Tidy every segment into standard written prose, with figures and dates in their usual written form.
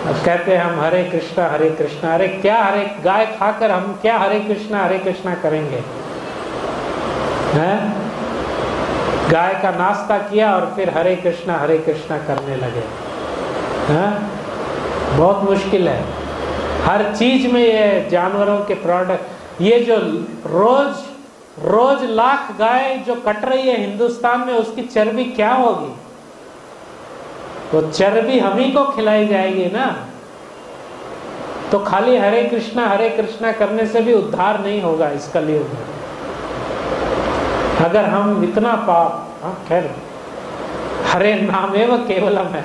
कहते हैं हम हरे कृष्णा हरे कृष्णा। अरे क्या हरे, गाय खाकर हम क्या हरे कृष्णा करेंगे? हैं? गाय का नाश्ता किया और फिर हरे कृष्णा करने लगे। हैं? बहुत मुश्किल है। हर चीज में ये जानवरों के प्रोडक्ट, ये जो रोज लाख गाय जो कट रही है हिंदुस्तान में, उसकी चर्बी क्या होगी? वो चर्बी हम ही को खिलाई जाएगी ना। तो खाली हरे कृष्णा करने से भी उद्धार नहीं होगा इस कलयुग में। अगर हम इतना पाप, खैर हरे नामेव केवलम है,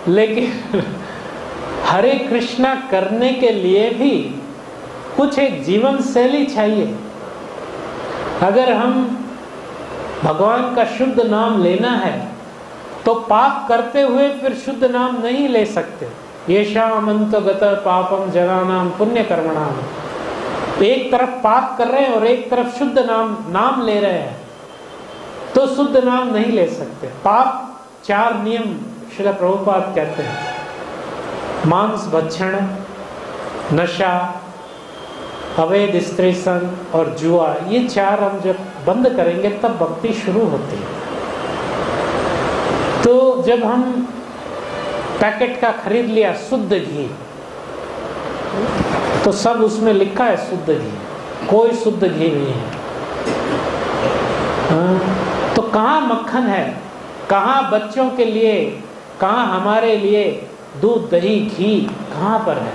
लेकिन हरे कृष्णा करने के लिए भी कुछ एक जीवन शैली चाहिए। अगर हम भगवान का शुद्ध नाम लेना है तो पाप करते हुए फिर शुद्ध नाम नहीं ले सकते। येषामन्तो गत पापम जनानाम पुण्य कर्मणाम। एक तरफ पाप कर रहे हैं और एक तरफ शुद्ध नाम ले रहे हैं, तो शुद्ध नाम नहीं ले सकते। पाप 4 नियम श्रील प्रभुपाद कहते हैं, मांस भक्षण, नशा, अवैध स्त्री संग और जुआ। ये 4 हम जब बंद करेंगे तब भक्ति शुरू होती है। तो जब हम पैकेट का खरीद लिया शुद्ध घी, तो सब उसमें लिखा है शुद्ध घी, कोई शुद्ध घी नहीं है। तो कहाँ मक्खन है, कहाँ बच्चों के लिए, कहाँ हमारे लिए दूध दही घी कहाँ पर है?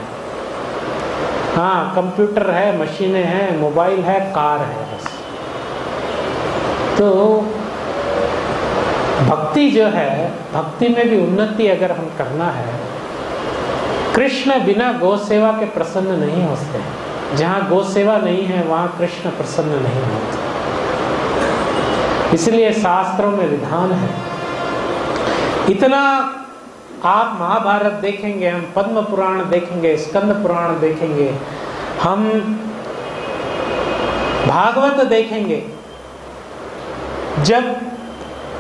हाँ, कंप्यूटर है, मशीनें हैं, मोबाइल है, कार है, बस। तो भक्ति जो है, भक्ति में भी उन्नति अगर हम करना है, कृष्ण बिना गौ सेवा के प्रसन्न नहीं होते। जहाँ गौ सेवा नहीं है वहाँ कृष्ण प्रसन्न नहीं होते। इसलिए शास्त्रों में विधान है। इतना आप महाभारत देखेंगे, हम पद्म पुराण देखेंगे, स्कंद पुराण देखेंगे, हम भागवत देखेंगे। जब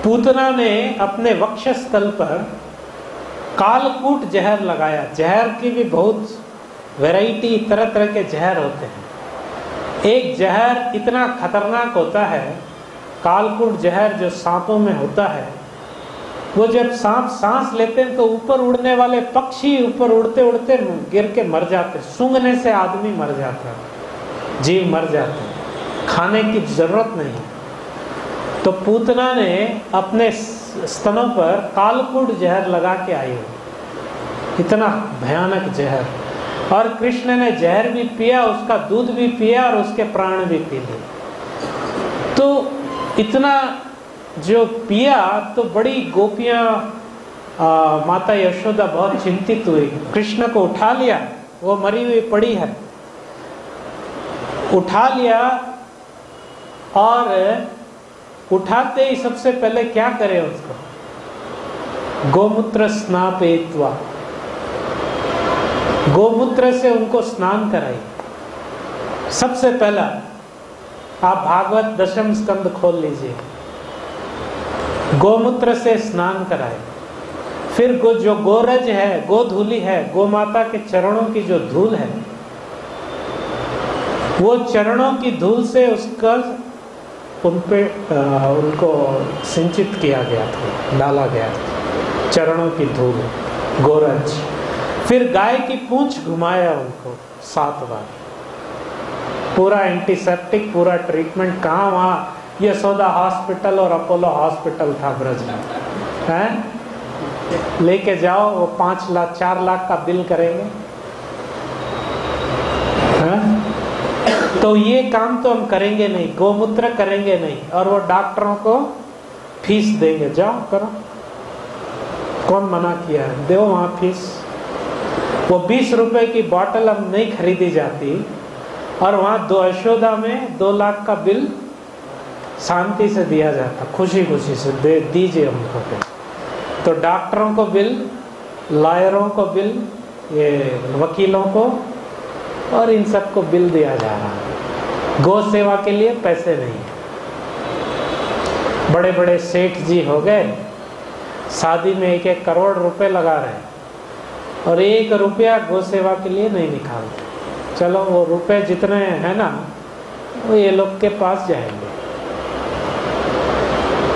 पूतना ने अपने वक्षस्थल पर कालकूट जहर लगाया, जहर की भी बहुत वैरायटी, तरह तरह के जहर होते हैं। एक जहर इतना खतरनाक होता है, कालकूट जहर जो सांपों में होता है, वो जब सांप सांस लेते हैं तो ऊपर उड़ने वाले पक्षी ऊपर उड़ते उड़ते गिर के मर जाते, सूंघने से आदमी मर जाता है, जीव मर जाते हैं, खाने की जरूरत नहीं। तो पूतना ने अपने स्तनों पर कालकूट जहर लगा के आई, इतना भयानक जहर। और कृष्ण ने जहर भी पिया, उसका दूध भी पिया और उसके प्राण भी पी लिए। तो इतना जो पिया तो बड़ी गोपियां, माता यशोदा बहुत चिंतित हुई, कृष्ण को उठा लिया, वो मरी हुई पड़ी है, उठा लिया। और उठाते ही सबसे पहले क्या करे उसको? गोमूत्र स्नापेत्वा, गोमूत्र से उनको स्नान कराई। सबसे पहला आप भागवत 10वें स्कंद खोल लीजिए, गोमूत्र से स्नान कराए। फिर जो गोरज है, गोधूली है, गोमाता के चरणों की जो धूल है, वो चरणों की धूल से उसका उनको सिंचित किया गया था, डाला गया था, चरणों की धूल, गोरज। फिर गाय की पूंछ घुमाया उनको 7 बार, पूरा एंटीसेप्टिक, पूरा ट्रीटमेंट। कहाँ, वहाँ यशोदा हॉस्पिटल और अपोलो हॉस्पिटल था ब्रज में, हैं? लेके जाओ, वो 5 लाख 4 लाख का बिल करेंगे, हैं? तो ये काम तो हम करेंगे नहीं, गोमूत्र करेंगे नहीं, और वो डॉक्टरों को फीस देंगे, जाओ करो। कौन मना किया है? दो वहाँ फीस। वो 20 रुपए की बोतल अब नहीं खरीदी जाती, और वहाँ 2 यशोदा में 2 लाख का बिल शांति से दिया जाता, खुशी खुशी से दे दीजिए हमको। तो डॉक्टरों को बिल, लॉयरों को बिल, ये वकीलों को, और इन सबको बिल दिया जा रहा है। गौ सेवा के लिए पैसे नहीं। बड़े बड़े सेठ जी हो गए, शादी में 1-1 करोड़ रुपए लगा रहे हैं, और 1 रुपया गौ सेवा के लिए नहीं निकालते। चलो वो रुपए जितने हैं ना वो ये लोग के पास जाएंगे।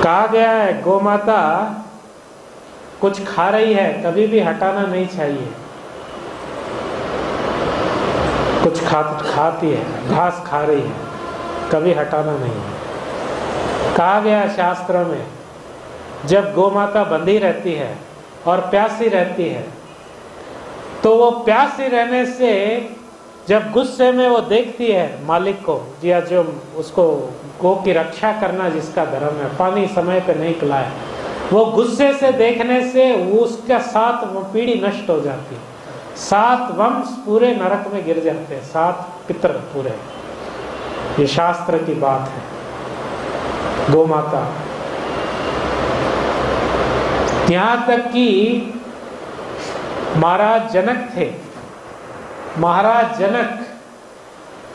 कहा गया है गौ माता कुछ खा रही है कभी भी हटाना नहीं चाहिए। कुछ खाती है, घास खा रही है, कभी हटाना नहीं है। कहा गया है शास्त्रों में जब गौ माता बंधी रहती है और प्यासी रहती है तो वो प्यासी रहने से जब गुस्से में वो देखती है मालिक को या जो उसको गौ की रक्षा करना जिसका धर्म है, पानी समय पे नहीं पिलाए, वो गुस्से से देखने से वो उसका 7 पीढ़ी नष्ट हो जाती है, 7 वंश पूरे नरक में गिर जाते हैं, 7 पितर पूरे। ये शास्त्र की बात है। गौ माता यहाँ तक कि महाराज जनक थे। महाराज जनक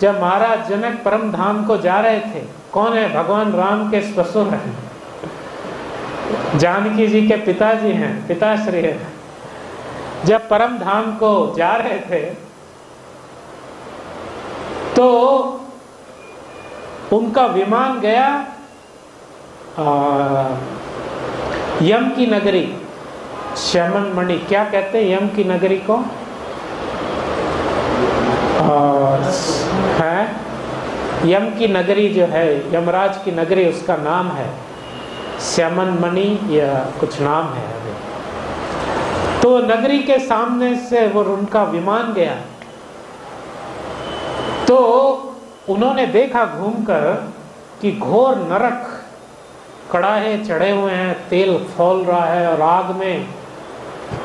जब महाराज जनक परम धाम को जा रहे थे, कौन है? भगवान राम के ससुर हैं, जानकी जी के पिताजी हैं, पिताश्री हैं। जब परम धाम को जा रहे थे तो उनका विमान गया यम की नगरी, श्यामन मणि, क्या कहते हैं यम की नगरी को? है यम की नगरी जो है, यमराज की नगरी, उसका नाम है श्यामन मणि या कुछ नाम है अभी। तो नगरी के सामने से वो उनका विमान गया तो उन्होंने देखा घूमकर कि घोर नरक, कड़ाहे चढ़े हुए हैं, तेल खौल रहा है और आग में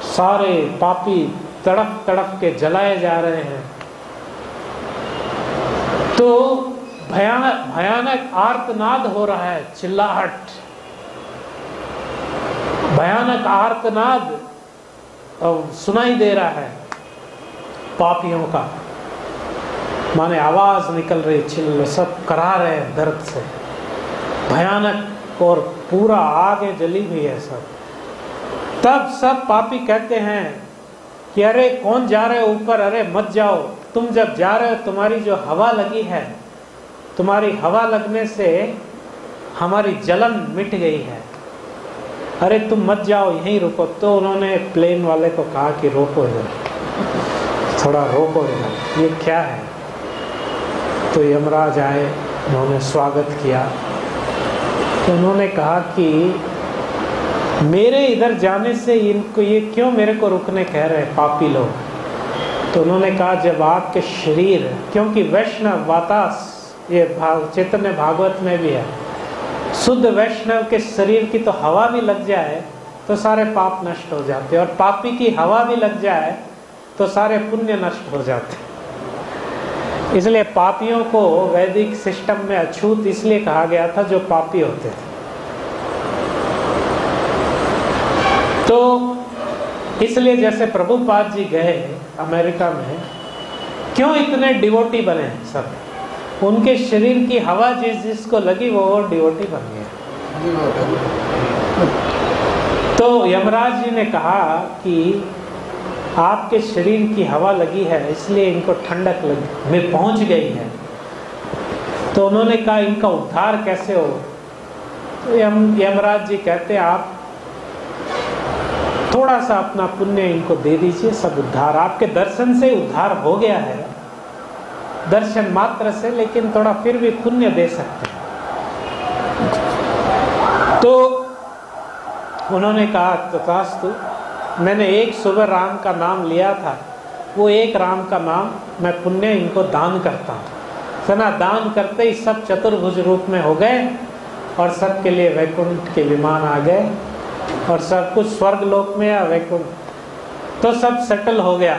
सारे पापी तड़प तड़प के जलाए जा रहे हैं। तो भयानक आर्तनाद हो रहा है, चिल्लाहट, भयानक आर्तनाद सुनाई दे रहा है पापियों का, माने आवाज निकल रही, चिल्ला, सब करा रहे हैं दर्द से, भयानक, और पूरा आगे जली हुई है सब। तब सब पापी कहते हैं कि अरे कौन जा रहे हो ऊपर, अरे मत जाओ, तुम जब जा रहे हो तुम्हारी जो हवा लगी है, तुम्हारी हवा लगने से हमारी जलन मिट गई है, अरे तुम मत जाओ, यहीं रुको। तो उन्होंने प्लेन वाले को कहा कि रोको इधर, थोड़ा रोको इधर, ये क्या है? तो यमराज आए, उन्होंने स्वागत किया। तो उन्होंने कहा कि मेरे इधर जाने से इनको ये क्यों मेरे को रुकने कह रहे हैं पापी लोग? तो उन्होंने कहा जब आपके शरीर, क्योंकि वैष्णव वातास, ये चैतन्य भागवत में भी है, शुद्ध वैष्णव के शरीर की तो हवा भी लग जाए तो सारे पाप नष्ट हो जाते हैं, और पापी की हवा भी लग जाए तो सारे पुण्य नष्ट हो जाते। इसलिए पापियों को वैदिक सिस्टम में अछूत इसलिए कहा गया था जो पापी होते थे। तो इसलिए जैसे प्रभुपाद जी गए अमेरिका में, क्यों इतने डिवोटी बने सब? उनके शरीर की हवा जिसको लगी वो और डिवोटी बन गया। तो यमराज जी ने कहा कि आपके शरीर की हवा लगी है इसलिए इनको ठंडक लगी में पहुंच गई है। तो उन्होंने कहा इनका उद्धार कैसे हो? तो यमराज जी कहते आप थोड़ा सा अपना पुण्य इनको दे दीजिए, सब उद्धार, आपके दर्शन से उद्धार हो गया है, दर्शन मात्र से, लेकिन थोड़ा फिर भी पुण्य दे सकते हैं। तो उन्होंने कहा तथास्तु, मैंने एक सुबह राम का नाम लिया था, वो एक राम का नाम मैं पुण्य इनको दान करता हूँ। सना दान करते ही सब चतुर्भुज रूप में हो गए और सबके लिए वैकुंठ के विमान आ गए और सब कुछ स्वर्ग लोक में या वैकुंठ, तो सब सेटल हो गया।